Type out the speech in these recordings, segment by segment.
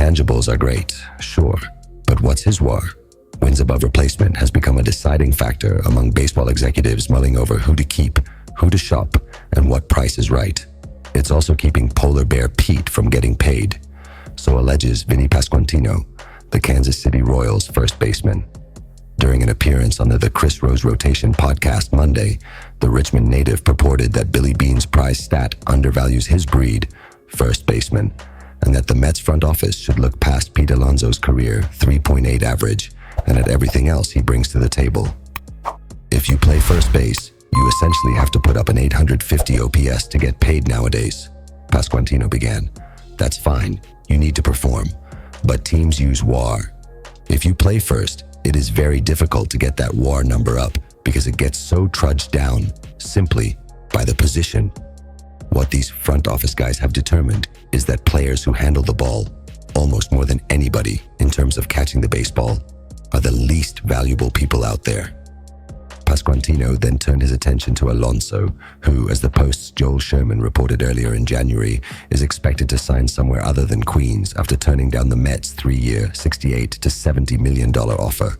Intangibles are great, sure, but what's his WAR? Wins above replacement has become a deciding factor among baseball executives mulling over who to keep, who to shop, and what price is right. It's also keeping polar bear Pete from getting paid. So alleges Vinnie Pasquantino, the Kansas City Royals first baseman. During an appearance on the Chris Rose Rotation podcast Monday, the Richmond native purported that Billy Beane's prize stat undervalues his breed, first baseman, and that the Mets front office should look past Pete Alonso's career 3.8 average and at everything else he brings to the table. If you play first base, you essentially have to put up an 850 OPS to get paid nowadays, Pasquantino began. That's fine, you need to perform, but teams use WAR. If you play first, it is very difficult to get that WAR number up because it gets so trudged down simply by the position. What these front office guys have determined is that players who handle the ball, almost more than anybody in terms of catching the baseball, are the least valuable people out there. Pasquantino then turned his attention to Alonso, who, as the Post's Joel Sherman reported earlier in January, is expected to sign somewhere other than Queens after turning down the Mets' 3-year, $68 to $70 million offer.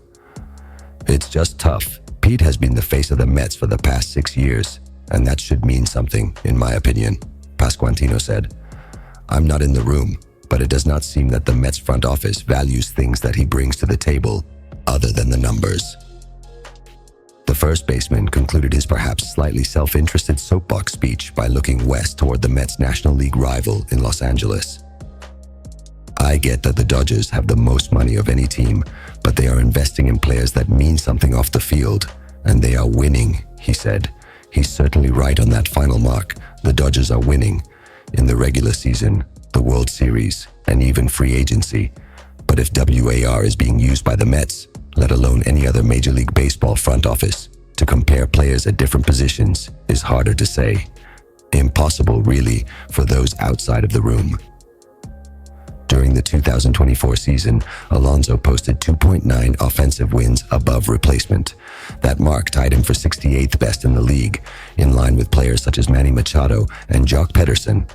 It's just tough. Pete has been the face of the Mets for the past 6 years, and that should mean something, in my opinion, Pasquantino said. I'm not in the room, but it does not seem that the Mets front office values things that he brings to the table other than the numbers. The first baseman concluded his perhaps slightly self-interested soapbox speech by looking west toward the Mets' National League rival in Los Angeles. I get that the Dodgers have the most money of any team, but they are investing in players that mean something off the field, and they are winning, he said. He's certainly right on that final mark. The Dodgers are winning in the regular season, the World Series, and even free agency. But if WAR is being used by the Mets, let alone any other Major League Baseball front office, to compare players at different positions is harder to say. Impossible, really, for those outside of the room. During the 2024 season, Alonso posted 2.9 offensive wins above replacement. That mark tied him for 68th best in the league, in line with players such as Manny Machado and Jock Pederson,